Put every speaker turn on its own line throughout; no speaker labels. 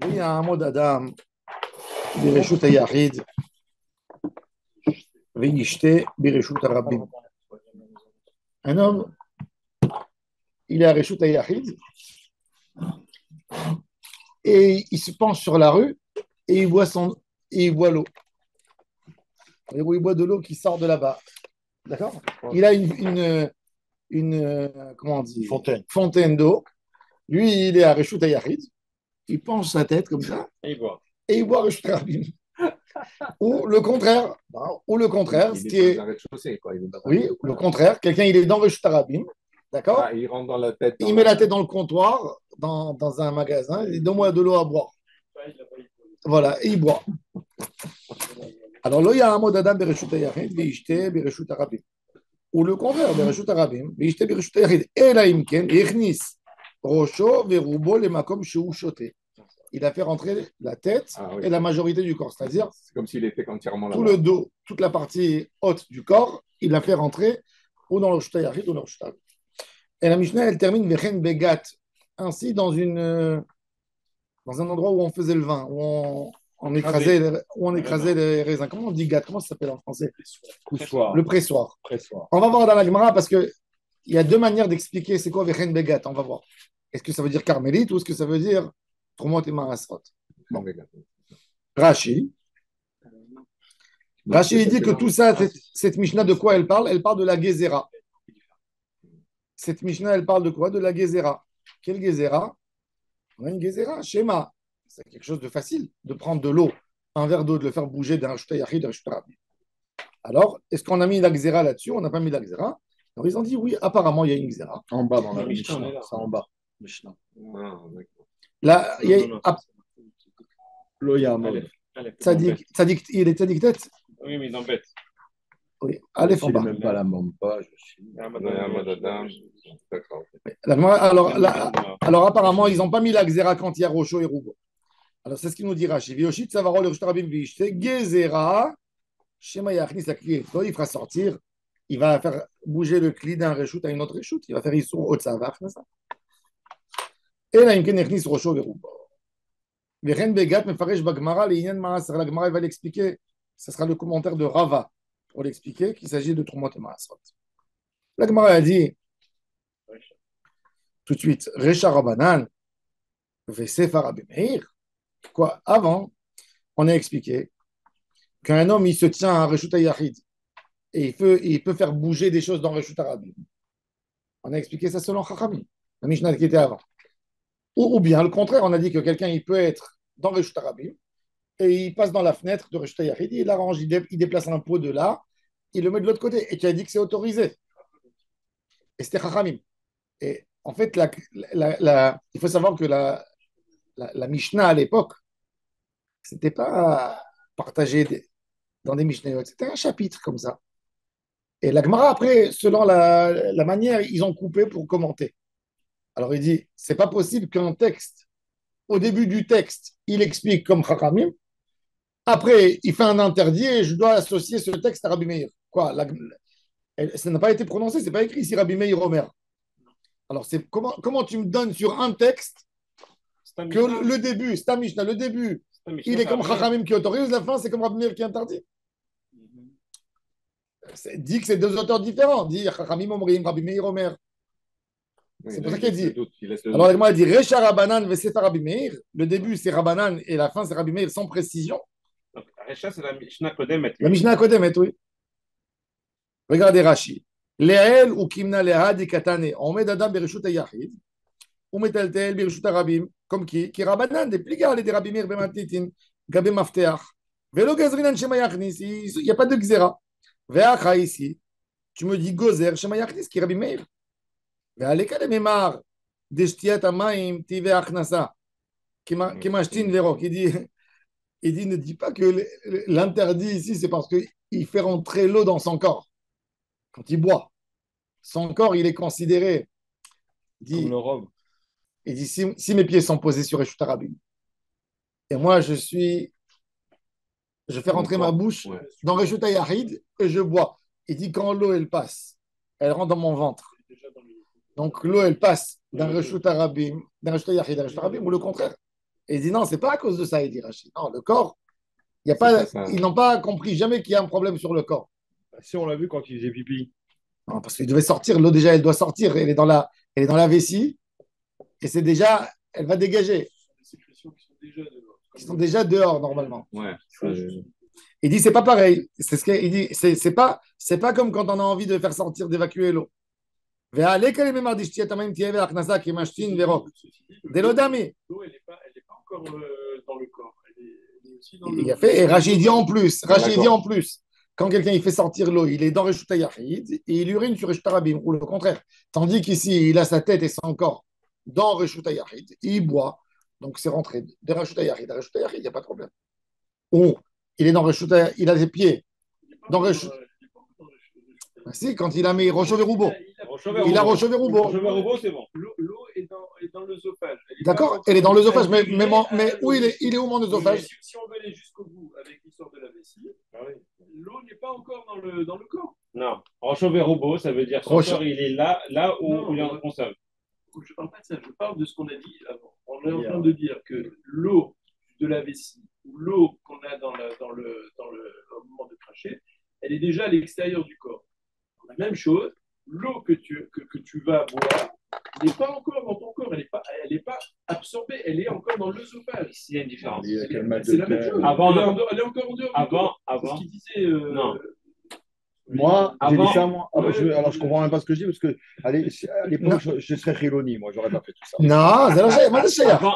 Il y a un mot d'Adam, Bireshut Hayahid, Veyishte, Bireshut Arabim. Un homme, il est à Reshut Hayahid et il se penche sur la rue et il voit l'eau. Il boit de l'eau qui sort de là-bas. D'accord. Il a comment on dit, fontaine d'eau. Lui, il est à Reshut Hayahid. Il penche sa tête comme ça et il boit Reshut Arabim. Ou le contraire, ce qui est. Oui, le contraire, quelqu'un il est dans Reshut Arabim, d'accord.
Il rentre dans la tête.
Il met la tête dans le comptoir, dans un magasin, il dit donne-moi de l'eau à boire. Voilà, et il boit. Alors là, il y a un mot d'Adam Bereshut Hayahid, Vishte Bereshut Arabim. Ou le contraire, Bereshut Arabim, Vishte Bereshut Hayahid. Et là, Imken, Ichnis, Rocho, Verubo, les Makom, Sheu, Shoté. Il a fait rentrer la tête et la majorité du corps. C'est-à-dire,
c'est comme s'il était entièrement là.
Tout le dos, toute la partie haute du corps, il l'a fait rentrer ou dans le Shtayachit ou dans le Shtayachit. Et la Mishnah, elle termine Vechen Begat, ainsi dans un endroit où on faisait le vin, où on écrasait les raisins. Comment on dit gat? Comment ça s'appelle en français?
Pressoir.
Le pressoir. On va voir dans la Gemara parce qu'il y a deux manières d'expliquer c'est quoi Vechen Begat. On va voir. Est-ce que ça veut dire carmélite ou est-ce que ça veut dire Trumot et Marasrot? Bon. Rashi, il dit que tout ça, cette Mishnah, de quoi elle parle? Elle parle de la Gezerah. Cette Mishnah, elle parle de quoi? De la Gezerah. Quelle Gezerah? On a une Gezerah, schéma. C'est quelque chose de facile, de prendre de l'eau, un verre d'eau, de le faire bouger d'un Reshut Hayahid à un Reshut Rabim. Alors, est-ce qu'on a mis la Gezerah là-dessus? On n'a pas mis la Gezerah. Alors, ils ont dit oui, apparemment, il y a une Gezerah.
En bas dans la Mishnah, c'est en bas. Mishnah.
Là, il y a.
Loyamod.
Il est tzadik tête?
Oui, mais dans bête.
Oui, Aleph en bas.
Même pas la même page.
Alors, apparemment, ils n'ont pas mis la Gezerah quand il y a Rocho et Rougo. Alors, c'est ce qu'il nous dit Rashi. Vioshit, Savarol, le Reshut Rabim, Vishte, Gezerah, Shema Yachnis, la clé. Il fera sortir, il va faire bouger le cli d'un Reshut à une autre Reshut. Il va faire Issour Otsavar, c'est ça. Et là, il y a Rocho et Rougo. Vechen Begat, Mefaresh Bagmara, les Inyan Maasar. La Gemara, il va l'expliquer. Ce sera le commentaire de Rava pour l'expliquer qu'il s'agit de Trumot et Maasrot. La Gemara a dit tout de suite Recha Rabanan, Vesefa Rabbi Meir. Quoi? Avant, on a expliqué qu'un homme, il se tient à Reshut Hayahid et il peut faire bouger des choses dans Reshut Rabim. On a expliqué ça selon Chachami, la Mishnah qui était avant. Ou bien, le contraire, on a dit que quelqu'un, il peut être dans Reshut Rabim et il passe dans la fenêtre de Reshut Hayahid, il arrange, il déplace un pot de là, il le met de l'autre côté et tu as dit que c'est autorisé. Et c'était Chachamim. Et en fait, il faut savoir que la Mishnah à l'époque, c'était pas partagé dans des Mishnayot, c'était un chapitre comme ça. Et la Gemara, après, selon la manière, ils ont coupé pour commenter. Alors il dit, c'est pas possible qu'un texte, au début du texte, il explique comme Chachamim, après, il fait un interdit et je dois associer ce texte à Rabbi Meir. Quoi? Ça n'a pas été prononcé, c'est pas écrit ici Rabbi Meir Omer. Alors, comment tu me donnes sur un texte que le début, c'est un Mishnah, le début, il est comme Chachamim qui autorise, la fin, c'est comme Rabbi Meir qui interdit. Dit que c'est deux auteurs différents. Dit Chachamim Omrim, Rabbi Meir Omer. C'est pour ça qu'il dit. Alors, la Gemara dit Recha Rabanan Vesefa Rabbi Meir. Le début, c'est Rabanan et la fin, c'est Rabbi Meir sans précision.
Donc, Recha, c'est la Mishnah Kodemet.
La Mishnah Kodemet, oui. Regardez Rashi. Le'el ou Kimna Lehadi Katane. On met d'Adam Bereshut Hayahid. Ou Metaltel Bereshut Arabim. Comme qui? Qui Rabanan, des pligas, les Rabbi Meir Bematitin. Gabe Mafteach. Velo Gazrinan Shema Yachnis. Il n'y a pas de Gzera. Veacha ici. Tu me dis Gozer Shema Yachnis, qui Rabbi Meir. Ve'aleka le Memar. Deshtiat Amaim Tive Achnasa. Qui m'achtin Vero. Il dit, ne dis pas que l'interdit ici, c'est parce qu'il fait rentrer l'eau dans son corps. Quand il boit, son corps, il est considéré.
Comme le robe.
Il dit, si mes pieds sont posés sur Reshut Rabim, et moi, je fais rentrer ma bouche dans Reshut Hayahid et je bois. Il dit, quand l'eau, elle passe, elle rentre dans mon ventre. Donc, l'eau, elle passe d'un Reshut Rabim, d'un Reshut Hayahid à Reshut Rabim, ou le contraire. Et il dit non, c'est pas à cause de ça, il dit Rachid. Non, le corps,
C'est pas ça.
ils n'ont pas compris jamais qu'il y a un problème sur le corps.
Si on l'a vu quand il faisait pipi.
Non, parce qu'il devait sortir, l'eau déjà, elle doit sortir, elle est dans la vessie, et c'est déjà, elle va dégager.
Des sécrétions qui sont déjà dehors.
Ils sont déjà dehors normalement.
Ouais.
Il dit c'est pas pareil. C'est ce qu'il dit. C'est pas comme quand on a envie de faire sortir, d'évacuer l'eau. Delodami.
L'eau, elle n'est pas encore dans le corps. Elle est aussi dans
Il a fait, et Rachid dit en plus, quand quelqu'un il fait sortir l'eau, il est dans Reshuta Yachid et il urine sur Reshuta Rabim, ou le contraire. Tandis qu'ici, il a sa tête et son corps dans Reshuta Yachid, il boit, donc c'est rentré de Reshuta Yachid à Reshuta Yachid, il n'y a pas de problème. Ou il est dans Reshuta, il a les pieds dans Reshuta. Si, quand il a mis Rocho Veroubo. Il a Rocho Veroubo.
Rocho Veroubo, c'est bon.
L'eau est dans l'œsophage.
D'accord, elle est dans l'œsophage, mais où il est où mon œsophage?
Si on veut aller jusqu'au bout avec l'histoire de la vessie, l'eau n'est pas encore dans le corps.
Non. Rocho Veroubo, ça veut dire son corps, il est là où il est responsable.
Je ne parle pas de ça, je parle de ce qu'on a dit avant. On est en train de dire que l'eau de la vessie ou l'eau qu'on a au moment de cracher, elle est déjà à l'extérieur du corps. La même chose, l'eau que tu vas boire n'est pas encore dans ton corps, elle n'est pas absorbée, elle est encore dans l'œsophage.
Il y a une différence.
C'est la même chose. Elle est encore en dehors.
Avant.
C'est ce qu'il disait.
Non.
Moi, j'ai dit ça, moi.
Ouais.
Alors, je comprends même pas ce que je dis, parce que à l'époque, je serais Khiloni, moi, j'aurais pas fait tout ça.
Non,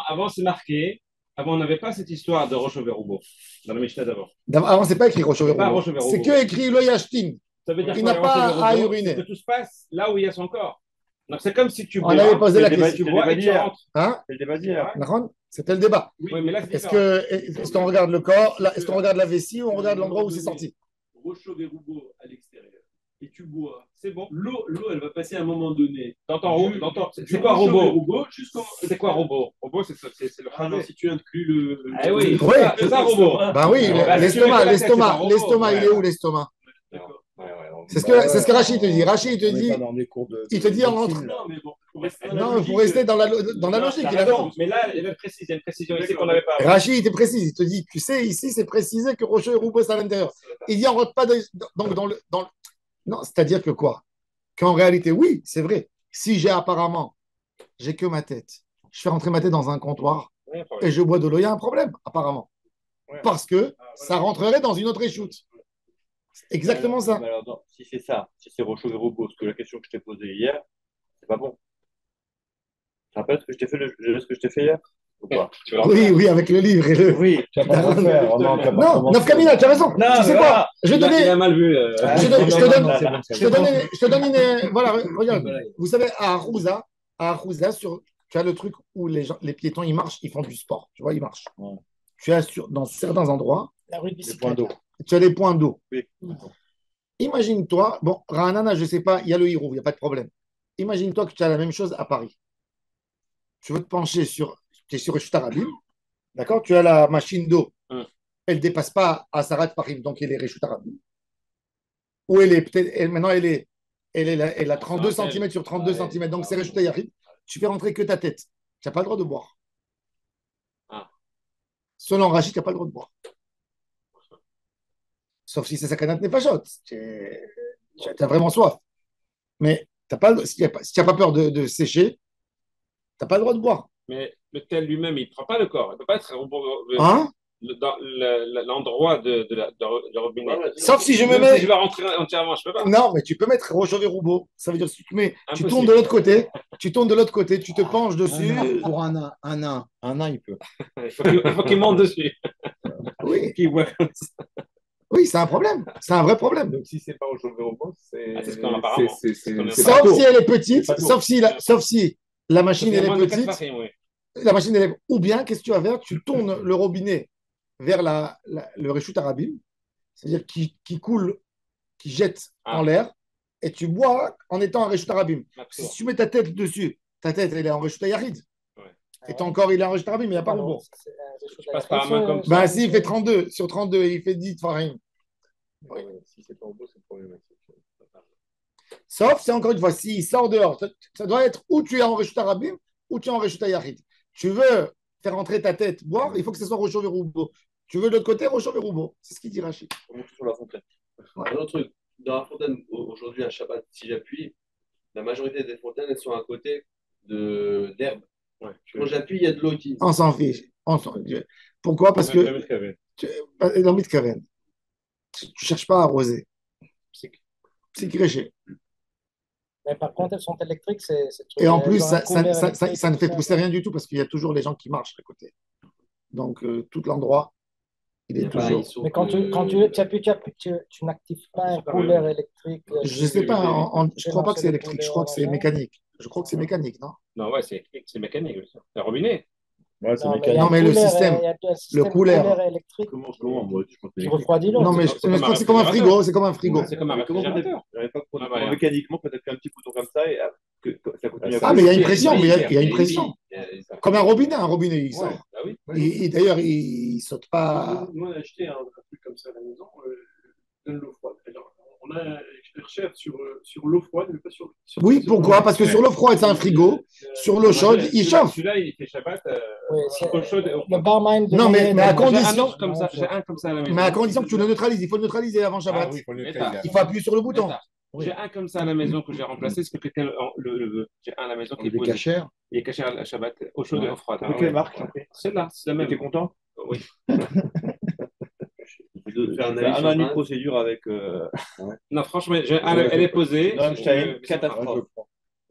Avant, c'est marqué. Avant, on n'avait pas cette histoire de Rocho Veroubo dans le Mishnah d'avant.
Avant, c'est pas écrit Rocho
C'est pas
Veroubo.
Rocho Veroubo.
C'est que écrit Lo Yashtin.
Ça veut dire
Il
quoi,
n'a
Rocho
pas
Veroubo?
à uriner.
C'est que tout se passe là où il y a son corps. Donc, c'est comme si tu bois.
On avait posé la
tu
question.
bois et tu rentres.
Hein?
C'est le débat d'hier.
D'accord. C'était le débat.
Oui, mais là, c'est
Est-ce
différent.
qu'on regarde le corps, est-ce qu'on regarde la vessie ou on regarde l'endroit où c'est sorti?
Rocho Veroubo à l'extérieur. Et tu bois.
C'est bon.
L'eau, elle va passer à un moment donné.
C'est quoi robot?
C'est
quoi robot? Robot, c'est le
Ah non,
phrasé.
si tu inclus le.
Ah oui,
Oui.
c'est ça, robot.
Ben oui,
Ouais,
l'estomac,
ouais.
il est où l'estomac?
D'accord.
C'est ce que Rachid te dit. Rachid te
On est
dit,
pas dans les cours de.
il te dit en
médecine,
rentrant.
là.
Non, mais bon,
Non, il faut rester dans la logique.
T'as
Il a
raison,
raison.
mais là, il y a une précision ici qu'on n'avait pas.
Rachid, il te précise. Il te dit, tu sais, ici, c'est précisé que Rocher et Roubaix, c'est à l'intérieur. Il dit, on ne rentre pas donc dans le. Non, c'est-à-dire que quoi? Qu'en réalité, oui, c'est vrai. Si j'ai que ma tête, je fais rentrer ma tête dans un comptoir et je bois de l'eau, il y a un problème, apparemment. Parce que ça rentrerait dans une autre échoute. Exactement ça.
Alors, non, si c'est ça, si c'est Rocho Veroubo, parce que la question que je t'ai posée hier, c'est pas bon. Tu te rappelles ce que je t'ai fait hier ou pas?
Oui, avec le livre et le.
Oui,
Tu vas pas le faire. Oh non, tu vas pas
Non,
commencer.
Nafkamina, tu as raison.
Non,
Tu sais
mais
quoi? Je vais
Il a
donner.
mal vu.
Je te donne une. Voilà, regarde. Vous savez, à Arouza, tu as le truc où les piétons, ils marchent, ils font du sport. Tu vois, ils marchent.
Ouais.
Tu as dans certains endroits,
La rue de
Les
bicyclette.
points d'eau.
tu as les points d'eau.
Oui.
Imagine-toi, bon, Ranana, je ne sais pas, il y a le Hirou, il n'y a pas de problème. Imagine-toi que tu as la même chose à Paris. Tu veux te pencher tu es sur Reshutarabim, d'accord? Tu as la machine d'eau. Elle ne dépasse pas à Sarat Parim, donc elle est Reshutarabim. Ou elle est peut-être, maintenant elle a 32 cm sur 32 cm, donc c'est Reshutayarim. Tu fais rentrer que ta tête. Tu n'as pas le droit de boire. Selon Rachid, tu n'as pas le droit de boire. Sauf si c'est Sakanat Nefashot. Tu as vraiment soif. Mais si tu n'as pas peur de sécher, tu n'as pas le droit de boire.
Mais le tel lui-même, il ne prend pas le corps. Il ne peut pas être
Hein?
dans l'endroit de robinet.
Sauf si je me
Même
mets.
si je vais rentrer entièrement, je ne peux pas.
Non, mais tu peux mettre Rochové Roubaud. Ça veut dire que si tu
Impossible.
tournes de l'autre côté, tu te penches dessus.
Pour un nain, il peut.
Il faut qu'il monte dessus.
Oui,
Qu'il voit comme ça.
oui, c'est un problème. C'est un vrai problème.
Donc, si c'est pas au chauffeur robot, c'est.
Ah, c'est ce qu'on a apparemment.
c'est
Sauf si elle est petite,
C'est pas tout.
sauf si la machine elle est
Moins de quatre
petite.
farines, oui.
La machine elle est. Ou bien, qu'est-ce que tu vas faire? Tu tournes le robinet vers le Réchut Arabim, c'est-à-dire qui coule, qui jette en l'air, et tu bois en étant en Réchut Arabim. Si tu mets ta tête dessus, ta tête elle est en Réchut Yarid.
Ouais.
Et ton corps il est en Réchut Arabim, mais il n'y a pas de bon.
Tu passes par la main comme ça.
Ben si, il fait 32. Sur 32, il fait 10 farines.
Si c'est pas au beau, c'est problématique.
Sauf, c'est encore une fois, s'il sort dehors, ça doit être où tu es en Réchut Arabim, ou tu es en Réchut Yarid. Tu veux faire entrer ta tête, boire, il faut que ce soit Rocho Verubo. Tu veux de l'autre côté, Rocho Verubo. C'est ce qu'il dit Rachid.
On monte sur la fontaine.
Un autre truc, dans la fontaine, aujourd'hui, un Shabbat, si j'appuie, la majorité des fontaines, elles sont à côté d'herbe.
Ouais,
Quand j'appuie, il y a de l'eau qui.
On s'en fiche. Pourquoi? Parce que l'envie de Karen, tu ne cherches pas à arroser. C'est créché.
Mais par contre, elles sont électriques,
Et en plus,
elles ont un couleur électrique,
ça ne fait
tout
pousser rien du tout parce qu'il y a toujours les gens qui marchent à côté. Donc, tout l'endroit, il est toujours.
Mais quand tu appuies, tu n'actives pas un couleur électrique.
Je ne sais pas, je ne crois pas que c'est électrique, je crois que c'est mécanique. Je crois que c'est mécanique, non?
Non, ouais, c'est mécanique. C'est un robinet.
Ouais, c'est
Non, mais il y
mécanique.
a
Non,
un
mais le
couleur,
système,
il y a un
le
système
couleur.
couleur électrique
Comment moi, je pense que
qui refroidit l'eau.
Non, mais je crois que c'est comme un frigo, c'est comme un frigo.
C'est comme un
Comment
réfrigérateur.
j'arrive pas à
Ah, bah,
mécaniquement, peut-être qu'un petit bouton comme ça et que ça continue à
Ah, mais il y a une pression, mais il y a une pression. Comme un robinet, il sort.
Ah oui.
Et d'ailleurs, il ne saute pas.
Nous, on a acheté un truc comme ça à la maison, donne l'eau froide. Alors, on a un expert sur l'eau froide, mais pas sur.
Oui, pourquoi? Parce que sur l'eau froide, c'est un frigo. Sur l'eau chaude, il chauffe.
Celui-là, il fait Shabbat.
Oui, c'est-
Eau chaude.
Le barman
Non, mais à
J'ai un
condition,
autre comme ça. J'ai un comme ça à la maison.
mais à condition que tu le neutralises. Il faut le neutraliser avant Shabbat.
Ah oui, il faut le
Mais
neutraliser.
Il faut appuyer sur le bouton.
J'ai un comme ça à la maison que j'ai remplacé. Est-ce que quelqu'un le veut? J'ai un à la maison qui est
Il est
posé.
cachère.
Il est caché à Shabbat, eau chaude et eau froide.
De quelle marque?
C'est là, c'est la même.
T'es content?
Oui.
De faire un
Un
avis
an et demi de
sur
procédure avec.
Non, franchement, elle est posée.
Non, je t'aime.
Mais
Catastrophe.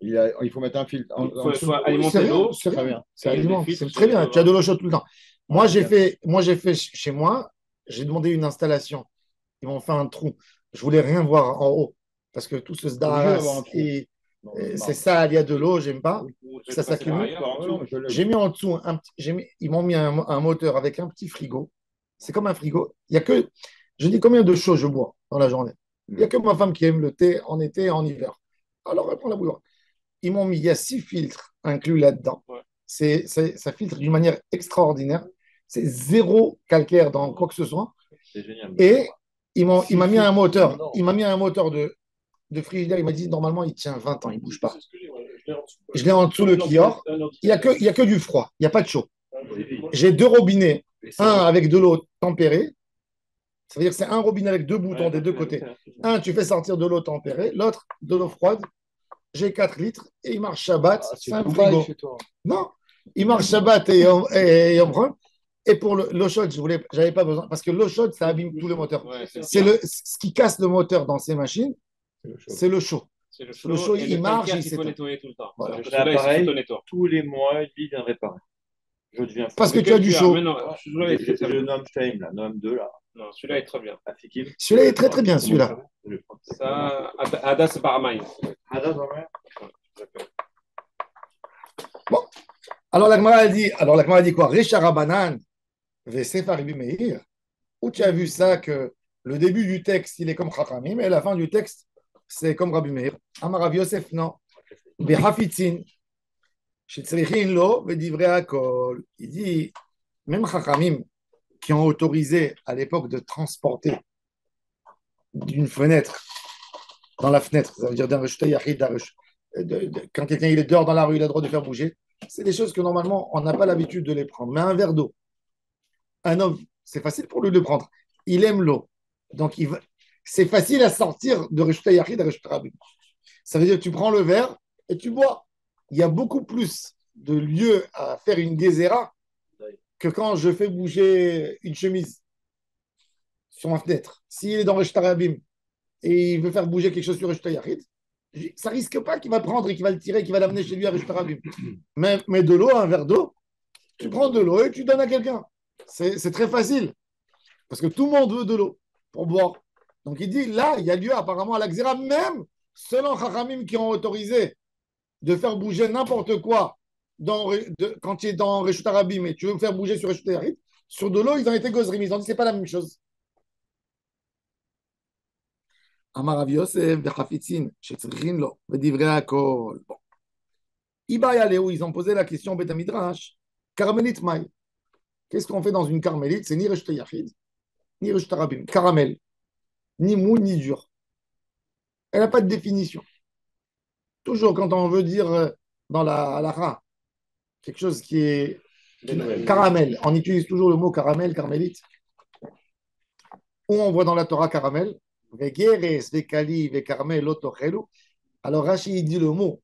Il faut mettre un filtre.
Il faut
C'est
alimenter
rien,
l'eau.
c'est
Très
rien.
bien.
C'est
Avec des
aliment,
filtres,
c'est très bien. Tu as de l'eau chaude tout le temps. Moi, j'ai fait chez moi, j'ai demandé une installation. Ils m'ont fait un trou. Je voulais rien voir en haut parce que tout se
Obligé d'avoir un
sdarasse
trou.
et
Non,
c'est ça, il y a de l'eau, j'aime pas. Ça s'accumule. J'ai mis en dessous, ils m'ont mis un moteur avec un petit frigo. C'est comme un frigo. Il y a que, je dis combien de choses je bois dans la journée. Il n'y a que ma femme qui aime le thé en été et en hiver. Alors elle prend la bouilloire. Ils m'ont mis, il y a 6 filtres inclus là-dedans.
Ouais.
Ça filtre d'une manière extraordinaire. C'est zéro calcaire dans quoi que ce soit.
C'est génial.
Et il m'a mis un moteur. Il m'a mis un moteur de frigidaire. Il m'a dit normalement il tient 20 ans, il ne bouge pas. Je l'ai en dessous le Kior. Il n'y a que du froid, il n'y a pas de chaud. J'ai 2 robinets, un avec de l'eau tempérée. Ça veut dire que c'est un robinet avec 2 boutons des 2 côtés. Un, tu fais sortir de l'eau tempérée, l'autre, de l'eau froide. J'ai 4 litres et il marche Shabbat. C'est un frigo. Non, il marche Shabbat et on prend. Et pour l'eau chaude, j'avais pas besoin. Parce que l'eau chaude, ça abîme tous les moteurs.
Ouais,
Ce qui casse le moteur dans ces machines, c'est le chaud.
C'est
Le chaud,
et
il marche,
calcaire
il
qu'il faut
s'éteint.
nettoyer tout le temps.
Voilà.
Celui-là, il
L'appareil,
s'auto-nettoie.
tous les mois, lui vient réparer. Je deviens fou.
Parce que tu as du chaud.
Mais non, celui-là est très, très
Le
bien.
Noam Stein, là, Noam 2, là.
Non, celui-là est très bien.
Afikim.
Celui-là est très très bien, celui-là.
Ça, Ada, c'est par maille.
Alors la Gemara dit quoi? Richara Banan, Vesefar Rabbi Meir. Où tu as vu ça que le début du texte, il est comme Chachamim, et la fin du texte, c'est comme Rabbi Meir. Amar Rav Yosef, non. Behafitzin, shetzrichin lo, vedivrei hakol. Il dit, même Chachamim, qui ont autorisé à l'époque de transporter d'une fenêtre dans la fenêtre, ça veut dire d'un rechuté yachid, quand quelqu'un il est dehors dans la rue, il a le droit de faire bouger. C'est des choses que normalement, on n'a pas l'habitude de les prendre. Mais un verre d'eau, un homme, c'est facile pour lui de le prendre. Il aime l'eau. Donc, c'est facile à sortir de rechuté yachid à rechuté rabbi. Ça veut dire que tu prends le verre et tu bois. Il y a beaucoup plus de lieux à faire une gezéra que quand je fais bouger une chemise sur ma fenêtre. S'il est dans rechuté rabbi et il veut faire bouger quelque chose sur rechuté yachid, ça risque pas qu'il va prendre et qu'il va le tirer, qu'il va l'amener chez lui à rechuté rabbi. Mais de l'eau, un verre d'eau, tu prends de l'eau et tu donnes à quelqu'un. C'est très facile. Parce que tout le monde veut de l'eau pour boire. Donc il dit, là, il y a lieu apparemment à la Xéra, même selon Chachamim qui ont autorisé de faire bouger n'importe quoi quand tu es dans Reshut Arabim et tu veux faire bouger sur Reshut Yarid, sur de l'eau, ils ont été gozrim. Ils ont dit, c'est pas la même chose. Amar Rav Yosef, Bechafitzin, Shetzrichin lo, Vedivrei Hakol. Bon. Ils ont posé la question au Beth Midrash, Carmelite Maï. Qu'est-ce qu'on fait dans une carmélite? C'est ni Reshut Yachid, ni Reshut Arabim. Caramel. Ni mou, ni dur. Elle n'a pas de définition. Toujours quand on veut dire dans la halakha quelque chose qui est Caramel. On utilise toujours le mot caramel, carmélite. Où on voit dans la Torah caramel. Vegeres, vekali, vekarmel, otochelu. Alors Rashi il dit le mot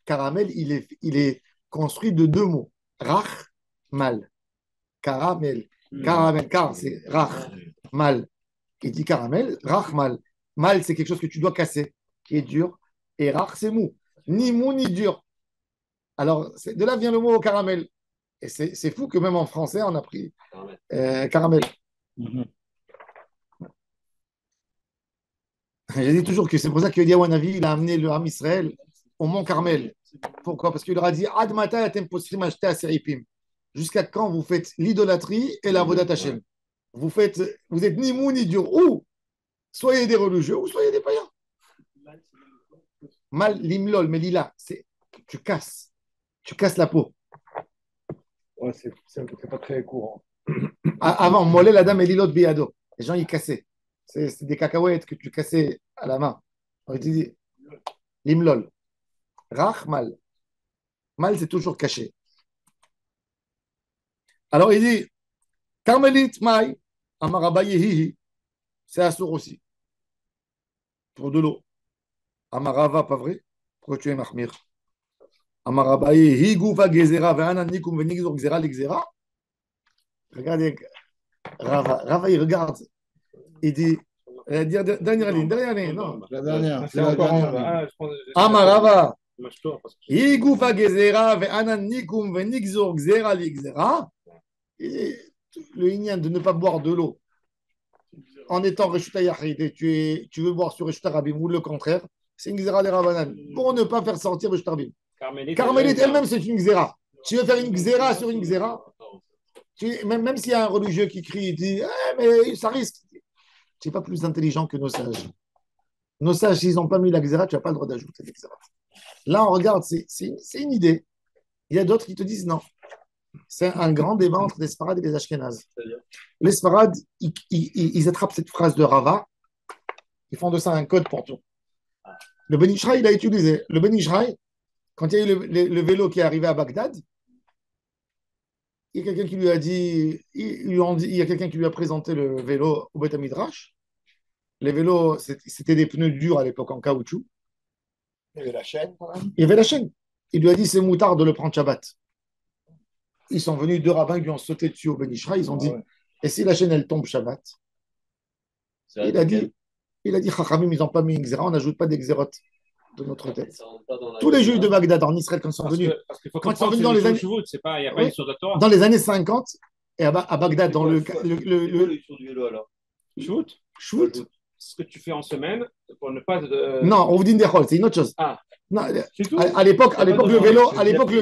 caramel, il est construit de deux mots. Rach, mal. Caramel. Caramel, car c'est rach, mal. Il dit caramel, rach, mal. Mal, c'est quelque chose que tu dois casser, qui est dur. Et rach, c'est mou. Ni mou, ni dur. Alors, de là vient le mot caramel. Et c'est fou que même en français, on a pris caramel. Je dis toujours que c'est pour ça que Eliyahu Hanavi, il a amené le Ham Israël au mont Carmel. Pourquoi? Parce qu'il leur a dit Ad mata atem posrim acheter aseripim. Jusqu'à quand vous faites l'idolâtrie et la vodat Hashem? Vous êtes ni mou ni dur. Ou soyez des religieux ou soyez des païens. Mal limlol, mais lila, c'est tu casses la peau.
Ouais, c'est pas très courant.
Avant, mollet la dame et lilot biado. Les gens, ils cassaient. C'est des cacahuètes que tu cassais à la main. On dit limlol. Rach, mal. Mal, c'est toujours caché. Alors, il dit Carmélite, maï, amarabaye, hihi. C'est assour aussi. Pour de l'eau. Amarava, pas vrai? Pourquoi tu es mahmir? Amarabaye, higouva, gezera, ve'ananikum, venigzor, gzera, l'exera. Regardez, Rava, il regarde. Il dit, dernière ligne, non.
La dernière.
C'est encore en.
Amarava, higouva, gezera, ve'ananikum, venigzor, gzera, l'exera. Le ignan de ne pas boire de l'eau en étant Reshuta Yachid, tu veux boire sur Reshuta Rabim ou le contraire, c'est une Xéra des Rabbanan pour ne pas faire sortir Reshuta Rabim. Carmélite elle-même, c'est une Xéra. Tu veux faire une Xéra sur une Xéra, même s'il y a un religieux qui crie, il dit mais ça risque. Tu n'es pas plus intelligent que nos sages. Nos sages, s'ils n'ont pas mis la Xéra, tu n'as pas le droit d'ajouter la Xéra. Là, on regarde, c'est une idée. Il y a d'autres qui te disent non. C'est un grand débat entre les Sfarades et les Ashkénazes. Les Sfarades, ils attrapent cette phrase de Rava, ils font de ça un code pour tout. Le Ben Ishraï, il a utilisé. Le Ben Ishraï, quand il y a eu le vélo qui est arrivé à Bagdad, il y a quelqu'un qui lui a dit, il y a quelqu'un qui lui a présenté le vélo au Beth Midrash. Les vélos, c'était des pneus durs à l'époque en caoutchouc.
Il y avait la chaîne quand même.
Il y avait la chaîne. Il lui a dit c'est moutard de le prendre Shabbat. Ils sont venus, deux rabbins qui lui ont sauté dessus au Ben Ishraï, ils ont dit et si la chaîne elle tombe Shabbat? Il a dit, Chachamim, ils n'ont pas mis une xéra, on n'ajoute pas des xérotes de notre tête. Tous les juifs de Bagdad en Israël, quand ils sont venus, quand ils sont venus dans les années, dans les années 50, et à Bagdad, dans le Shvut,
ce que tu fais en semaine pour ne pas.
Non, on vous dit des rôles, c'est une autre chose.
Ah.
Non, à l'époque, le vélo, à l'époque, le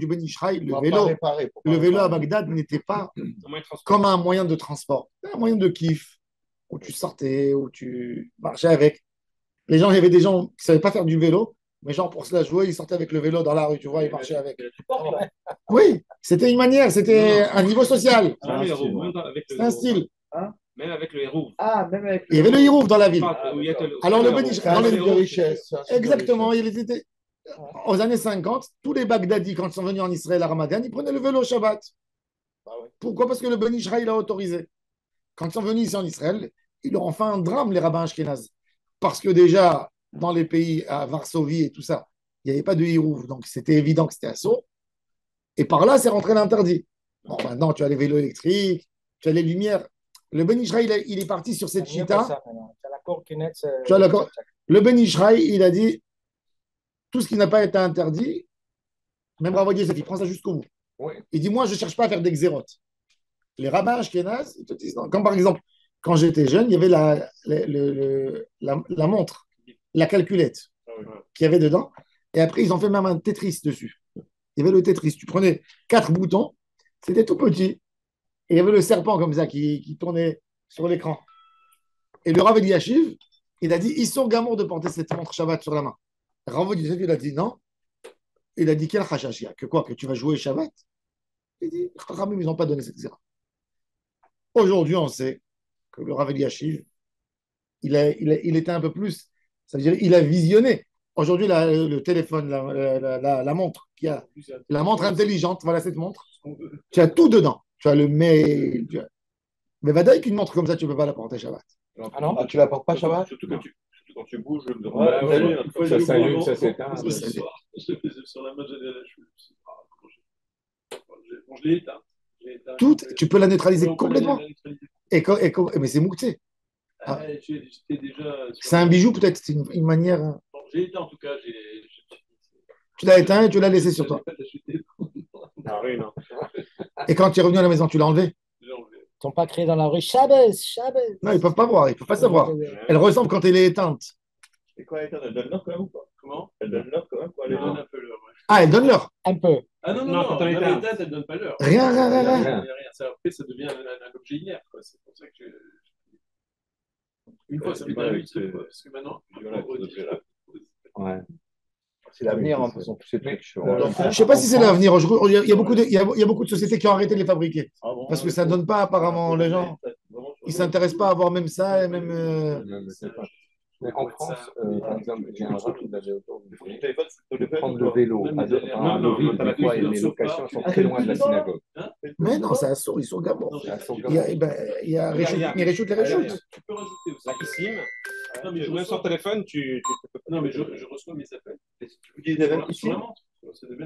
Ben Ishraï, le vélo à Bagdad n'était pas comme un moyen de transport, un moyen de kiff, où tu sortais, où tu marchais avec. Les gens, il y avait des gens qui ne savaient pas faire du vélo, mais genre pour se la jouer, ils sortaient avec le vélo dans la rue, tu vois, ils marchaient avec. Oui, c'était une manière, c'était un niveau social. C'est un style.
Même avec le hérouf.
Il y avait le hérouf dans la ville. Alors le Ben Ishraï,
de richesse.
exactement, aux années 50, tous les Bagdadis, quand ils sont venus en Israël à Ramadan, ils prenaient le vélo au Shabbat. Pourquoi? Parce que le Ben Ishraï l'a autorisé. Quand ils sont venus ici en Israël, ils leur ont fait un drame, les rabbins ashkénazes. Parce que déjà, dans les pays à Varsovie et tout ça, il n'y avait pas de hirouf, donc c'était évident que c'était assaut. Et par là, c'est rentré l'interdit. Bon, maintenant, tu as les vélos électriques, tu as les lumières. Le Ben Ishraï, il est parti sur cette chita. Le Ben Ishraï, il a dit tout ce qui n'a pas été interdit, même Rav Yosef, il prend ça jusqu'au bout. Il dit moi, je ne cherche pas à faire des xérotes. Les rabbins ashkénazes, ils te disent non. Comme par exemple, quand j'étais jeune, il y avait la montre, la calculette qu'il y avait dedans. Et après, ils ont fait même un Tetris dessus. Il y avait le Tetris. Tu prenais 4 boutons, c'était tout petit. Et il y avait le serpent comme ça qui tournait sur l'écran. Et le Rav Eliashiv, il a dit ils sont gamours de porter cette montre Shabbat sur la main. Rav Eliashiv, il a dit non. Il a dit quel chachachia? Que quoi? Que tu vas jouer Shabbat? Il dit ils n'ont pas donné cette zéra. Aujourd'hui, on sait que le Rav Eliashiv, il était un peu plus, ça veut dire il a visionné. Aujourd'hui, le téléphone, la montre, la montre intelligente, voilà cette montre. Tu as tout dedans. Tu as le mail. Mais va dire qu'une montre comme ça, tu ne peux pas la porter Shabbat.
Ah non?
Ah, tu la portes pas Shabbat?
Surtout quand tu bouges le bras.
Ouais,
T'as vu,
une fois,
Ça
j'ai
s'allume,
oublié
ça
avant-
s'éteint.
avant ce soir. Je l'ai fait sur la main, j'allais à la cheville. Bon, je l'ai éteint. Je l'ai éteint.
Tout, tu peux la neutraliser
Ouais, on peut
complètement.
la neutraliser.
Mais c'est moucté. Ah.
J'étais déjà.
C'est un bijou, peut-être. C'est une manière.
Bon, j'ai éteint en tout cas.
Tu l'as éteint et tu l'as laissé sur toi.
Dans la rue, non.
Et quand tu es revenu à la maison, tu l'as enlevé.
J'ai enlevé.
Ils sont pas criés dans la rue Shabbos, Shabbos.
Non, ils ne peuvent pas voir. Ils ne peuvent pas savoir. Elle ressemble quand elle est éteinte.
Et quoi, elle donne l'heure quand même ou pas?
Comment?
Elle donne l'heure quand même, quoi.
Elle donne un peu l'heure. Ouais.
Ah, elle donne l'heure.
Un peu.
Ah non, non,
Non,
non,
quand on est
dans
éteint.
les dates, elle donne pas l'heure.
Rien.
Rien. Après, ça devient un objet inerte. Quoi. C'est pour ça que une fois, ça m'est arrivé une seule fois. Parce que maintenant,
Voilà, ces objets-là.
Ouais. C'est l'avenir, hein, de toute façon, tous ces trucs.
Je ne sais pas si c'est l'avenir. Il y a beaucoup de sociétés qui ont arrêté de les fabriquer.
Ah bon,
Parce que ça ne donne pas, apparemment, les gens. Ils ne s'intéressent pas à voir même ça. Et même,
Non, mais c'est pas. Mais en France, par exemple, j'ai un rat qui m'avait autour du
Ton téléphone, c'est le
prendre le vélo à
Non,
Deauville,
non,
des fois, et mes locations sont très loin de la synagogue.
mais non, c'est à Sour, ils sont gabons.
C'est à Sourgabon.
Il y a
Il
Réchoute les Réchoutes.
tu peux rajouter aussi.
La SIM,
Non, mais je
même sur
reçois,
téléphone, tu peux
non, mais je reçois mes appels.
Tu vous dis des
Sur
ici?
la montre.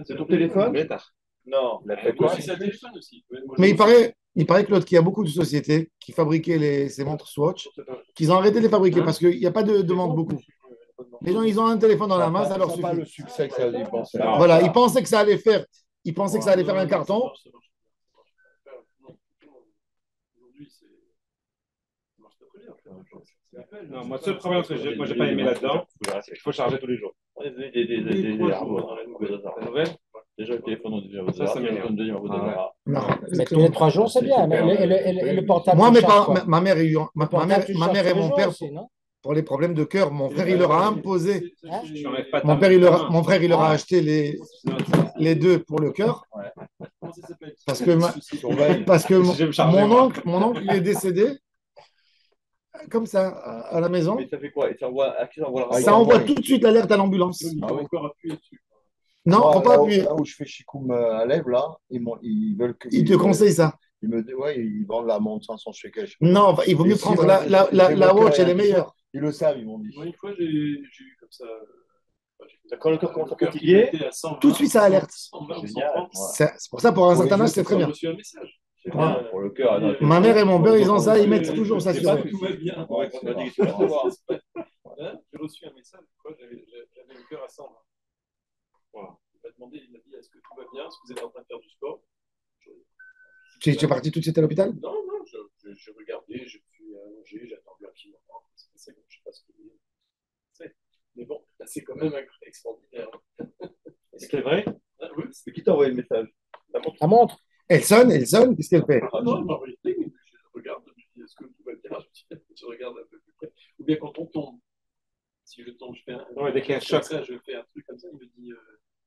C'est ton téléphone?
pas.
Non.
La
Moi,
fréquence.
c'est un téléphone aussi. Moi,
Mais
je-
il paraît, Claude, qu'il y a beaucoup de sociétés qui fabriquaient ces montres Swatch, qu'ils ont arrêté de les fabriquer parce qu'il n'y a pas de demande beaucoup. Les gens, ils ont un téléphone dans la main, ça leur
Ça n'a pas le
suffit.
succès que ça dépensait.
Non.
Voilà, ils pensaient que ça allait faire un carton.
Aujourd'hui, ça marche pas très bien. C'est l'appel.
Non, moi, le seul problème que j'ai pas aimé là-dedans, c'est qu'il faut charger tous les jours.
On est des arbres dans la
La nouvelle,
Déjà, le téléphone, on dit
Ça m'énerve.
le deuxième, on
Ah ouais.
Non,
Mais tous les 3 jours, c'est bien. Mais le portable.
Moi,
tu
mes
charges
parents,
quoi?
ma mère et
Le portable, tu
ma
charges
mère et
tous les
mon
jours
père,
aussi, non?
pour les problèmes de cœur, mon frère, il leur a imposé.
tu n'enlèves pas ta
Mon frère, il leur a
Ah.
acheté les deux pour le cœur.
Comment ça s'appelle?
Parce que
Je vais me charger,
mon oncle, il est décédé comme ça, à la maison.
Mais ça fait quoi? Et ça envoie, à qui ça envoie le
Ça envoie tout de suite l'alerte à l'ambulance.
Il faut encore appuyer dessus.
Non,
Moi,
faut pas appuyer.
Là où je fais Chikoum à lèvres, là, ils veulent que.
Il te conseille ça.
Ils me disent, ouais, ils vendent la montre 500 shekels.
Non, enfin, il vaut mieux
Et si
prendre
on-
la watch, elle est meilleure.
Ils le savent, ils m'ont dit.
Moi, une fois, j'ai eu comme ça.
Quand le cœur commence à
qui
fatiguer,
était à 120,
Tout de suite, ça alerte.
120 ou
Génial.
130.
C'est pour ça, pour un
Pour les
certain âge,
jeux,
c'est très
J'ai
bien.
reçu un message.
c'est bien pour le cœur. non,
Ma mère et mon père, ils ont ça, ils mettent toujours ça sur eux.
Tout va bien.
Ouais, on m'a dit que tu vas savoir.
Hein, j'ai reçu un message. Quoi, j'avais le cœur à 120. Voilà. Il m'a demandé, il m'a dit, est-ce que tout va bien? Est-ce que vous êtes en train de faire du sport?
Tu es parti tout de suite à l'hôpital?
Non, non, j'ai regardé, j'ai pu allonger, j'ai attendu un petit moment. C'est bon, je sais pas ce que c'est. Mais bon, c'est quand même extraordinaire.
C'est vrai?
Ah, oui,
C'est qui t'a envoyé le message? La montre?
La montre.
Elle sonne, qu'est-ce qu'elle fait?
ah non, elle m'a envoyé le lien, je regarde, je dis, est-ce que tout va bien? Je regarde un peu plus près. Ou bien quand on tombe, si je tombe, je fais un.
Ouais, dès qu'il y a un choc.
Ça, je fais un truc comme ça, il me dit,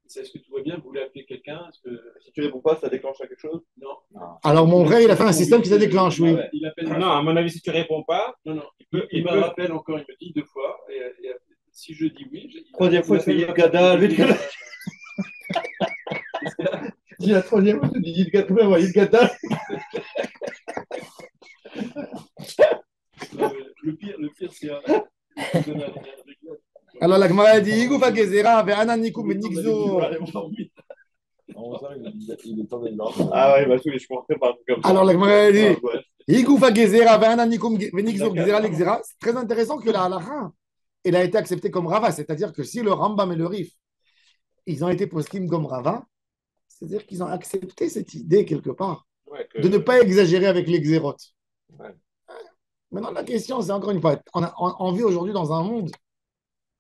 est-ce que tout va bien? Vous voulez appeler quelqu'un? Est-ce que.
Si tu réponds pas, ça déclenche quelque chose?
Non.
Alors, mon frère, il a fait un système qui se déclenche, oui.
Il appelle.
Non, à mon avis, si tu réponds pas,
Non,
il
me
peut-
rappelle encore, il me dit 2 fois. Et si je dis oui,
Troisième fois, il fait Yid Gada, Yid Gada. Dis la troisième fois, tu dis Yid Gada, comment Yid Gada?
Le pire, c'est.
Alors, la Gemara dit, Igoufa Gezera, Ve'anan Nikum Benigzo.
Il est tombé dedans.
Ah ouais, bah, je commencerai par un truc comme ça.
Alors, la Gemara dit,
Ah, ouais.
Igoufa Gezera, Ve'anan Nikum Benigzo, Gezera Legzera. C'est très intéressant que la halakha, elle a été acceptée comme Rava. C'est-à-dire que si le Rambam et le Rif, ils ont été poskim comme Rava, c'est-à-dire qu'ils ont accepté cette idée quelque part
ouais,
de ne pas exagérer avec les xérotes.
Ouais.
Maintenant, la question, c'est encore une fois, on vit aujourd'hui dans un monde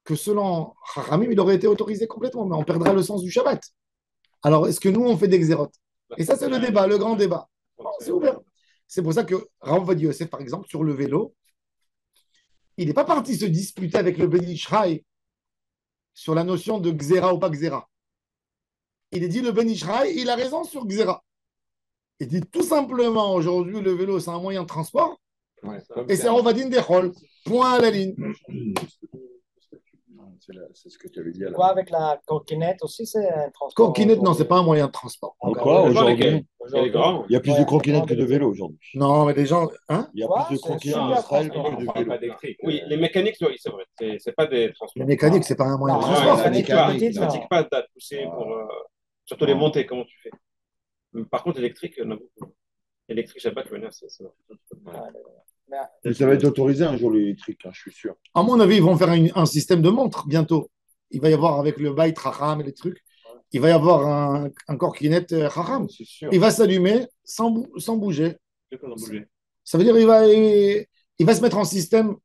que selon Haramim, il aurait été autorisé complètement, mais on perdra le sens du Shabbat. Alors, est-ce que nous, on fait des xérotes? Et ça, c'est le débat, le grand débat. Non, c'est ouvert. C'est pour ça que Rav Ovadia Yosef, par exemple, sur le vélo, il n'est pas parti se disputer avec le Ben Ishraï sur la notion de xéra ou pas xéra. Il a dit le Ben Ishraï, il a raison sur xéra. Il dit tout simplement, aujourd'hui, le vélo, c'est un moyen de transport,
Ouais,
et c'est Rovadin Dechol, point à la ligne.
C'est ce que tu avais dit à la
Quoi, avec la coquinette aussi, c'est un transport.
Coquinette, non, c'est pas un moyen de transport.
Encore
Ça dépend
aujourd'hui,
lesquels. Il y a les grands.
il y a plus
Ouais,
de trottinettes
ça
que de
dépend des
vélos aujourd'hui.
Non, mais les gens, hein,
Il y a
Ouais,
plus de
c'est
trottinettes en
super
Israël
transport.
que de
On parle pas
vélos.
d'électrique. Oui, les mécaniques, oui, c'est vrai. C'est pas des
les
transports.
mécaniques, c'est pas un moyen de
Non,
Ouais,
transport.
la
ça
mécanique
fatigue pas.
petite,
Ça
non.
fatigue pas de pousser pour. Surtout les montées, comment tu fais. Par contre, électrique, il y en a beaucoup. Électrique, Shabbat, ouais, c'est vrai.
Mais,
Mais ça va être autorisé un jour l'électrique, hein, je suis sûr.
À mon avis, ils vont faire un système de montre bientôt. Il va y avoir avec le Bait Raham et les trucs, il va y avoir un corkinette Raham.
C'est sûr.
Il va s'allumer sans bouger.
C'est quoi d'en bouger?
Ça veut dire il va se mettre en système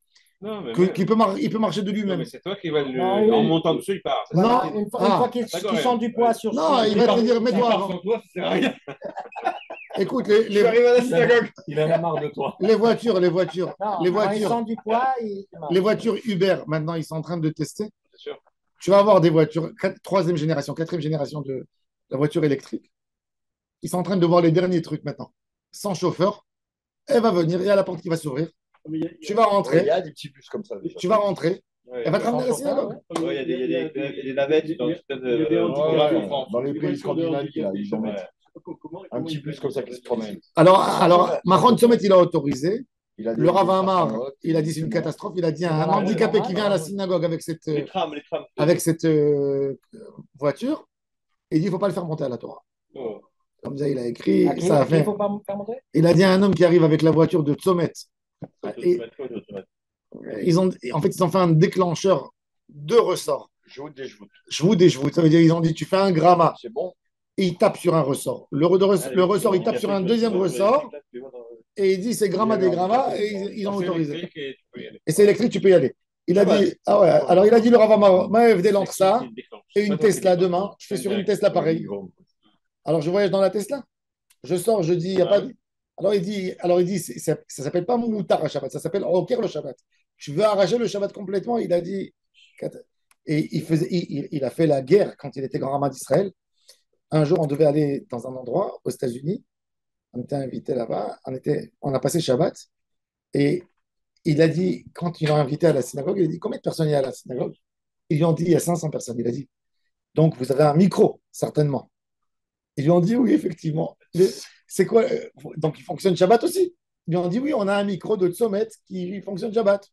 Non, mais
il peut marcher de
non,
lui-même.
mais c'est toi qui vas le.
Non, oui.
En montant dessus, il part.
Non.
voilà, une fois
Ah,
qu'ils
d'accord,
qu'ils sont du poids sur
Non, il va te dire, mets-toi
Par
avant.
sans toi, ça sert à rien.
Écoute,
À la synagogue. Il en a marre de toi.
les voitures,
Non, quand ils sont du poids,
les voitures Uber, maintenant, ils sont en train de tester.
C'est sûr.
Tu vas avoir des voitures, troisième génération, quatrième génération de la voiture électrique. Ils sont en train de voir les derniers trucs maintenant. Sans chauffeur, elle va venir, il y a la porte qui va s'ouvrir. Tu vas
Ouais, il y
rentrer,
a des petits bus comme ça. déjà.
tu vas rentrer,
Ouais,
elle va te ramener à la synagogue.
il y a des navettes dans le système
il y a des
de
handicapés.
Ouais, dans les pays scandinaves, là, ils en mettent un petit bus comme ça qui se promène.
Alors Mahon Somet, il a autorisé.
Il a des-
Le Rav
des
Amar,
startups,
il a dit c'est une catastrophe. Il a dit un
Voilà,
handicapé
oui,
qui vient à la
oui.
synagogue avec cette
Les trams.
voiture, et il dit il ne faut pas le faire monter à la Torah.
Oh.
Comme ça, il a écrit,
à qui
ça a
il
fait.
ne faut pas me faire monter?
Il a dit à un homme qui arrive avec la voiture de Tsomet. Et ils ont fait un déclencheur de ressort.
Joue des joues.
Joues. Ça veut dire ils ont dit tu fais un gramma
C'est bon.
et il tape sur un ressort. Le ressort, il tape sur un deuxième ressort et il dit c'est gramma des grammas et ils ont
C'est
autorisé.
électrique et tu peux y aller.
Et c'est électrique, tu peux y aller. Il a dit, ah ouais, alors il a dit le Rav Amar, Maëv entre ça et une Tesla demain. Je fais sur une Tesla pareil. Alors je voyage dans la Tesla. Je sors, je dis, il n'y a pas de. Alors il dit, ça ne s'appelle pas Moutar à Shabbat, ça s'appelle Roker le Shabbat. Tu veux arracher le Shabbat complètement, il a dit. Et il a fait la guerre quand il était grand rabbin d'Israël. Un jour, on devait aller dans un endroit aux États-Unis. On était invité là-bas. On a passé Shabbat. Et il a dit, quand ils l'ont invité à la synagogue, il a dit combien de personnes il y a à la synagogue? Ils lui ont dit il y a 500 personnes. Il a dit donc vous avez un micro, certainement. Ils lui ont dit oui, effectivement. C'est quoi donc il fonctionne Shabbat aussi? Ils lui ont dit oui, on a un micro de Tzomet qui fonctionne Shabbat.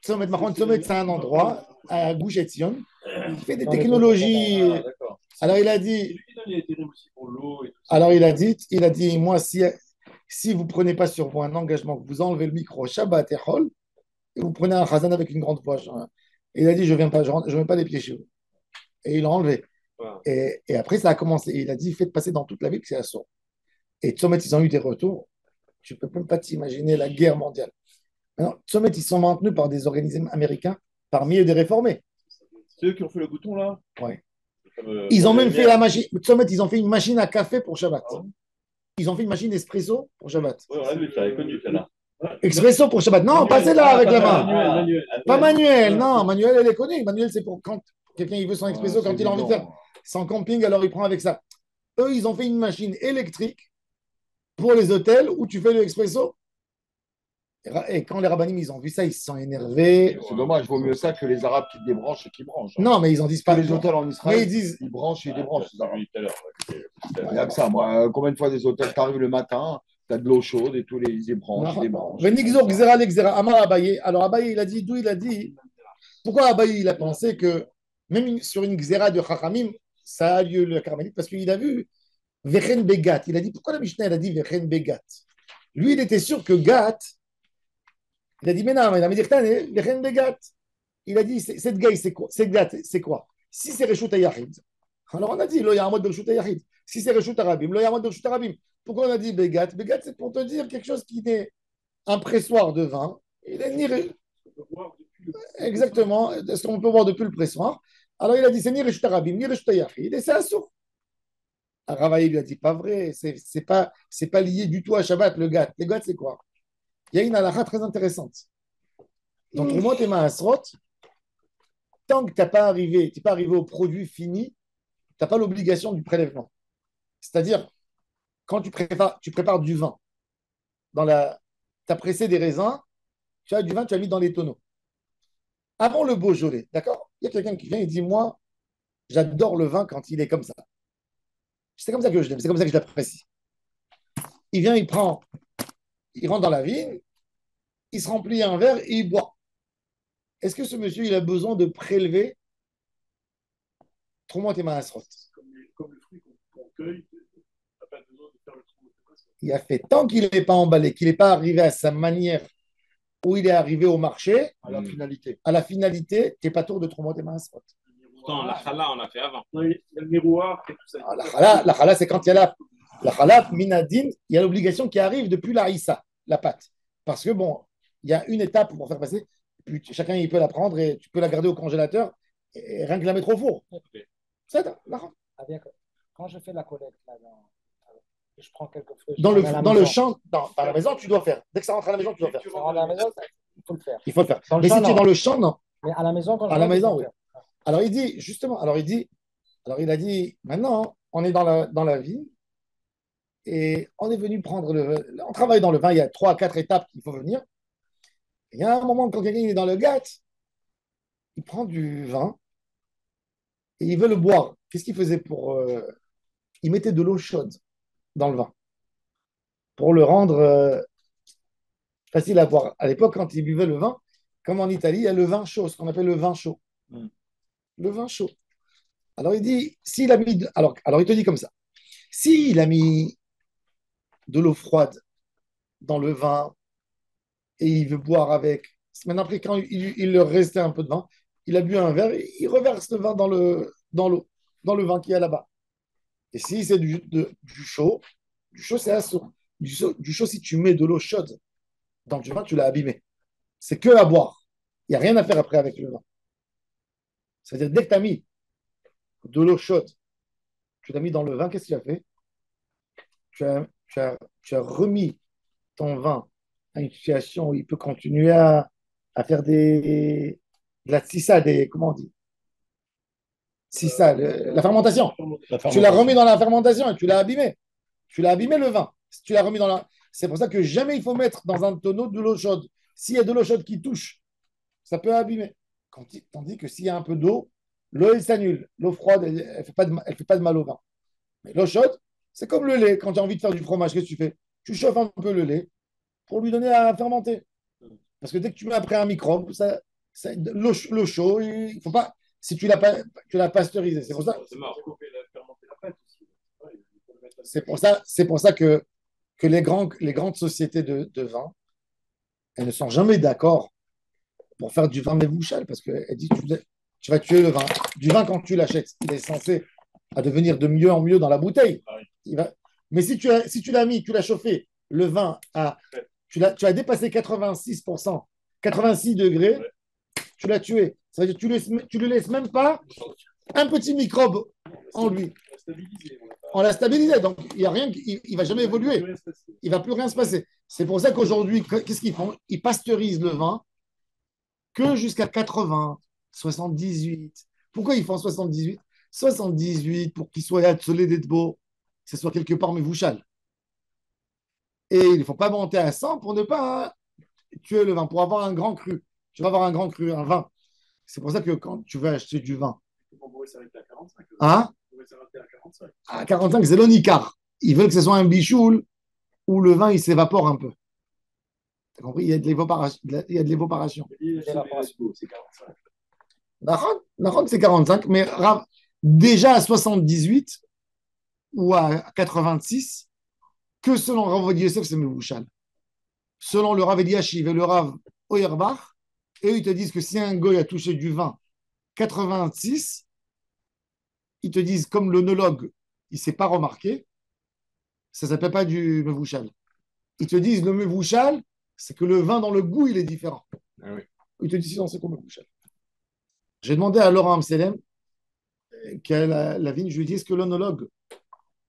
Tzomet, Mahon Tzomet, c'est un endroit à Gush Etzion qui fait des technologies. Alors il a dit. Alors il a dit moi si vous ne prenez pas sur vous un engagement, que vous enlevez le micro Shabbat et Hol, et vous prenez un chazan avec une grande voix. Et il a dit je ne viens pas, je ne mets pas les pieds chez vous. Et il l'a enlevé.
Wow.
Et après, ça a commencé. Il a dit faites passer dans toute la ville que c'est assaut. Et Tzomet, ils ont eu des retours. Tu ne peux même pas t'imaginer la guerre mondiale. Maintenant, Tzomet, ils sont maintenus par des organismes américains, parmi eux des réformés.
C'est eux qui ont fait le bouton là?
Ouais. Ils ont même fait la machine. Tzomet, ils ont fait une machine à café pour Shabbat. Ils ont fait une machine espresso pour Shabbat.
Oui, on l'a vu, ça est connu celle-là.
Expresso pour Shabbat. Non, passez là avec la main.
Manuel.
Pas manuel, non. Manuel, elle est connue. Manuel, c'est pour quand quelqu'un il veut son expresso, quand il a envie de faire son camping, alors il prend avec ça. Eux, ils ont fait une machine électrique pour les hôtels où tu fais le expresso. Et quand les rabbinim, ils ont vu ça, ils se sont énervés.
C'est dommage, vaut mieux ça que les Arabes qui débranchent et qui branchent.
Non, mais ils en disent pas.
Pas les hôtels en
Mais
Israël,
ils disent.
ils branchent et débranchent. les Arabes.
Tout à l'heure.
Il n'y a que ça. Moi, combien de fois des hôtels, tu arrives le matin, tu as de l'eau chaude et tous les ils débranchent, ils débranchent.
Venigzor, Xera, Lexera, Amar Abaye. Alors Abaye, il a dit, d'où il a dit. Pourquoi Abaye, il a pensé que même sur une Xera de Chachamim, ça a lieu le Carmélite, parce qu'il a vu Vechen Begat. Il a dit, pourquoi la Mishnah, elle a dit Vechen Begat? Lui, il était sûr que Gat, il a dit, mais non, mais la Médirtane, Vechen Begat. Il a dit, cette Gat, c'est quoi? Cette Gat, c'est quoi? Si c'est Reshut Yahid, alors on a dit, Lo Yamod Reshut Yahid. Si c'est Reshut Arabim, Lo Yamod Reshut Arabim. Pourquoi on a dit Begat? Begat, c'est pour te dire quelque chose qui est un pressoir de vin. Il est ni. Exactement, ce qu'on peut voir depuis le pressoir. Alors il a dit, c'est ni Reshut Arabim, ni Reshut Yahid, et c'est assourd. Ravaï lui a dit, pas vrai, c'est pas lié du tout à Shabbat, le Gat. Le Gat, c'est quoi? Il y a une halakha très intéressante. Dans Trumot et Maasrot, tant que tu n'es pas arrivé au produit fini, tu n'as pas l'obligation du prélèvement. C'est-à-dire, quand tu prépares du vin, tu as pressé des raisins, tu as du vin, tu as mis dans les tonneaux. avant le Beaujolais, d'accord? Il y a quelqu'un qui vient et dit, moi, j'adore le vin quand il est comme ça. C'est comme ça que je l'aime, c'est comme ça que je l'apprécie. Il vient, il rentre dans la vigne, il se remplit un verre et il boit. Est-ce que ce monsieur, il a besoin de prélever Trumot et Maasrot?
Comme le fruit qu'on cueille, on n'a pas besoin de faire le trou.
Il a fait tant qu'il n'est pas emballé, qu'il n'est pas arrivé à sa manière où il est arrivé au marché,
À la finalité.
à la finalité, tu n'es pas tour de Trumot et Maasrot.
Pourtant, la chala, on l'a fait avant.
Non, il y a le miroir et tout ça.
Ah, la chala, c'est quand il y a la chala, minadine, il y a l'obligation qui arrive depuis la issa, la pâte. Parce que bon, il y a une étape pour faire passer, puis chacun il peut la prendre et tu peux la garder au congélateur et rien que la mettre au four. C'est ça,
Ah, bien, quand je fais la collecte, là, je prends quelques feuilles.
dans
je mets à la
le
maison.
champ, à la maison, tu dois faire. Dès que ça rentre à la maison, tu dois faire.
Ça rentre à la maison, il faut le faire.
Il faut le faire.
Dans le
Mais
champ,
si tu es
non.
dans le champ, non.
Mais à la maison, quand je
À la
rentre, il faut
maison,
le
oui.
faire.
Alors il dit, justement, alors il a dit, maintenant, on est dans la vie et on est venu prendre on travaille dans le vin, il y a 3 à 4 étapes qu'il faut venir. Et il y a un moment, quand quelqu'un est dans le gâte, il prend du vin et il veut le boire. Qu'est-ce qu'il faisait il mettait de l'eau chaude dans le vin pour le rendre facile à boire. À l'époque, quand il buvait le vin, comme en Italie, il y a le vin chaud, ce qu'on appelle le vin chaud. Le vin chaud. Alors il dit, s'il a mis, alors il te dit comme ça, s'il a mis de l'eau froide dans le vin et il veut boire avec, maintenant après quand il leur restait un peu de vin, il a bu un verre, et il reverse le vin dans l'eau, dans le vin qui est là-bas. Et si c'est du chaud c'est assourd. Du chaud, si tu mets de l'eau chaude dans du vin, tu l'as abîmé. C'est que à boire. Il n'y a rien à faire après avec le vin. C'est-à-dire, dès que tu as mis de l'eau chaude, tu l'as mis dans le vin, qu'est-ce que tu as fait? Tu as remis ton vin à une situation où il peut continuer à faire de la sissa, comment on dit? Sissa, la fermentation. Tu l'as remis dans la fermentation et tu l'as abîmé. Tu l'as abîmé le vin. Tu l'as remis dans la. C'est pour ça que jamais il faut mettre dans un tonneau de l'eau chaude. S'il y a de l'eau chaude qui touche, ça peut abîmer. Tandis que s'il y a un peu d'eau, l'eau, elle s'annule. L'eau froide, elle ne fait pas de mal au vin. Mais l'eau chaude, c'est comme le lait. Quand tu as envie de faire du fromage, qu'est-ce que tu fais? Tu chauffes un peu le lait pour lui donner à fermenter. Parce que dès que tu mets après un microbe, l'eau chaude, il faut pas. Si tu l'as pasteurisé, c'est pour ça. C'est pour ça que les grandes sociétés de vin, elles ne sont jamais d'accord pour faire du vin mévouchal parce qu'elles disent tu vas tuer le vin. Du vin, quand tu l'achètes, il est censé à devenir de mieux en mieux dans la bouteille. Mais si tu l'as mis, tu l'as chauffé, le vin tu as dépassé 86%, 86 degrés, tu l'as tué. Ça veut dire que tu ne le laisses même pas un petit microbe en lui. On l'a stabilisé, donc il ne va jamais évoluer. Il ne va plus rien se passer. C'est pour ça qu'aujourd'hui, qu'est-ce qu'ils font? Ils pasteurisent le vin que jusqu'à 80, 78. Pourquoi ils font 78? 78 pour qu'il soit attelé d'être beau, que ce soit quelque part mévouchal. Et il ne faut pas monter à 100 pour ne pas tuer le vin, pour avoir un grand cru. Tu vas avoir un grand cru, un vin. C'est pour ça que quand tu veux acheter du vin, hein? À 45, c'est l'onicar. Ils veulent que ce soit un bichoul où le vin il s'évapore un peu. Tu as compris? Il y a de l'évaporation. Nahon, c'est 45, mais déjà à 78 ou à 86, que selon Rav Yosef, c'est Mevouchal. Selon le Rav Eliashiv et le Rav Auerbach, eux, ils te disent que si un goy a touché du vin 86, ils te disent, comme l'onologue, il ne s'est pas remarqué, ça ne s'appelle pas du Mevouchal. Ils te disent, le Mevouchal, c'est que le vin dans le goût, il est différent.
Ah oui.
Ils te disent, non, c'est comme Mevouchal. J'ai demandé à Laurent Amselem, qui a la vigne, je lui ai dit, est-ce que l'onologue,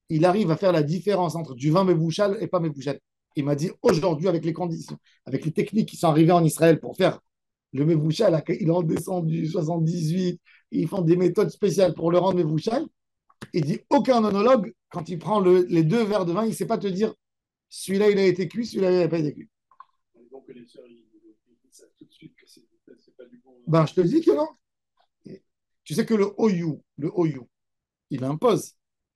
il arrive à faire la différence entre du vin Mevouchal et pas Mevouchal? Il m'a dit, aujourd'hui, avec les conditions, avec les techniques qui sont arrivées en Israël pour faire le Mevouchal, il est en descendu 78, ils font des méthodes spéciales pour le rendre Mevouchal. Il dit, aucun onologue, quand il prend les 2 verres de vin, il ne sait pas te dire, celui-là, il a été cuit, celui-là, il n'a pas été cuit.
Donc les sœurs, ils savent tout de suite que c'est pas du bon
Ben, je te dis que non. Tu sais que le OU, il impose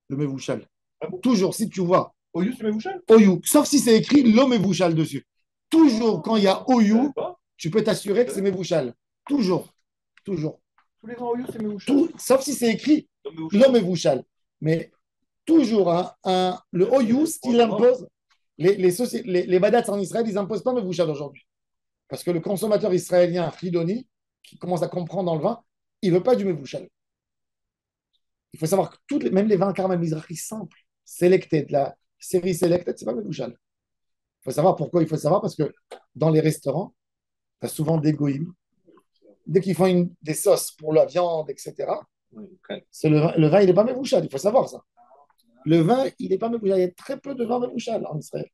le Mevouchal.
Ah bon?
Toujours, si tu vois
Oyu, c'est Mevouchal?
OU, sauf si c'est écrit le Mevouchal dessus. Toujours, quand il y a
Je savais
OU,
pas.
tu peux t'assurer que c'est Mevouchal. Toujours. Toujours.
Tous les ans, Oyu, c'est Mevouchal.
Sauf si c'est écrit
Donc, Mevouchal.
le Mevouchal. Mais toujours, le OU, ce qu'il impose, les badats en Israël, ils n'imposent pas Mevouchal aujourd'hui. Parce que le consommateur israélien, Fridoni, qui commence à comprendre dans le vin, il ne veut pas du Mevouchal. Il faut savoir que même les vins Carmel Mizrahi simples, Selected, la série Selected, c'est pas Mevouchal. Il faut savoir pourquoi. Il faut savoir parce que dans les restaurants, tu as souvent des goïms. Dès qu'ils font des sauces pour la viande, etc., c'est le vin, il n'est pas Mevouchal. Il faut savoir ça. Le vin, il n'est pas Mevouchal. Il y a très peu de vin Mevouchal en Israël.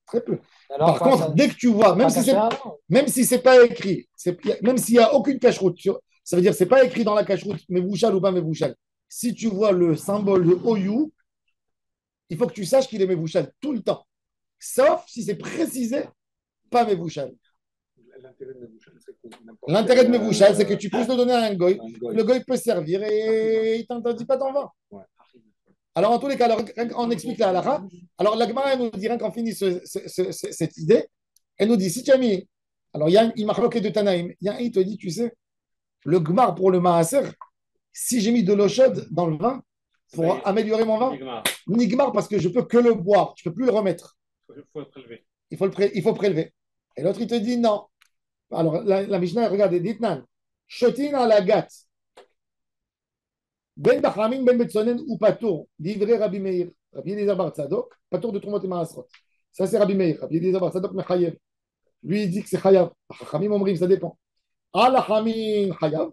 Très peu.
Alors,
Par contre, dès que tu vois, même si c'est pas écrit, même s'il n'y a aucune cacheroute, ça veut dire que c'est pas écrit dans la cacheroute, Mevouchal ou pas Mevouchal. Si tu vois le symbole de OU, il faut que tu saches qu'il est Mevouchal tout le temps. Sauf si c'est précisé, pas Mevouchal. L'intérêt de Mevouchal, c'est que tu puisses le donner à un goy. Le goy peut servir et il ne t'interdit pas d'en vendre. Alors, en tous les cas, on explique la halakha. Alors, la Gemara, elle nous dit, rien qu'on finisse cette idée, elle nous dit, si tu as mis, alors il y a une marloquette de Tanaïm, il te dit, tu sais, le Gmar pour le Maaser, si j'ai mis de l'eau chaude dans le vin pour améliorer mon vin, Nigmar parce que je peux que le boire, je ne peux plus le remettre.
Il faut le prélever.
Il faut prélever. Et l'autre, il te dit non. Alors, la Mishnah, regardez, dites-nan, Shotin à la gat. Ben Bachamin, Ben Betsonen ou Patour, livré Rabbi Meir, Rabbi Eliezer Bar Tzadok, Patour de Trumot et Maasrot. Ça, c'est Rabbi Meir, Rabbi Eliezer Bar Tzadok, Mechayev. Lui, il dit que c'est Chayav. Chachamim Omrim, ça dépend. Al Hamim Chayav.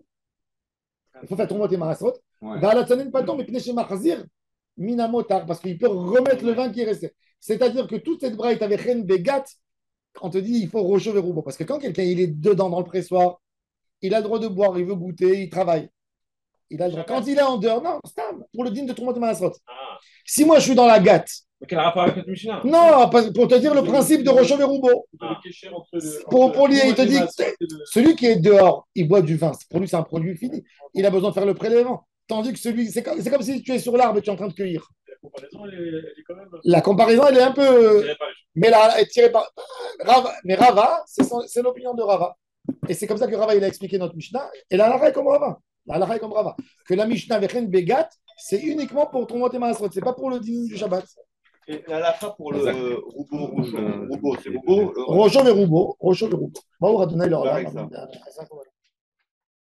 Il faut faire Trumot et Maasrot. Val Tzonen Patour, mais Pnei Machazir, Minamotar, parce qu'il peut remettre le vin qui est resté. C'est-à-dire que toute cette braïte avec Ren Begat, on te dit il faut Rocho Veroubo. Parce que quand quelqu'un il est dedans dans le pressoir, il a le droit de boire, il veut goûter, il travaille. Il a le droit. Quand il est en dehors, non, stam, pour le dîme de Trumot et Maasrot. Si moi je suis dans la gâte.
Mais quel rapport avec notre Mishnah?
Non, pour te dire le principe de Rocho Veroubo. Pour lui, il te dit celui qui est dehors, il boit du vin. Pour lui, c'est un produit fini. Il a besoin de faire le prélèvement. Tandis que celui, c'est comme si tu es sur l'arbre et tu es en train de cueillir. La comparaison, elle est un peu. Mais là, elle est tirée par. Mais Rava, c'est l'opinion de Rava. Et c'est comme ça que Rava il a expliqué notre Mishnah. Et la halakha est comme Rava. La halakha est comme Rava. Que la Mishnah avec Ren Begat, c'est uniquement pour ton et Maasrot. C'est pas pour le dîner du Shabbat.
Et la halakha pour le roubo rouge. Roubo, c'est roubo.
Rocho et Roubo. Rocho et Roubo. Bon, on va donner leur.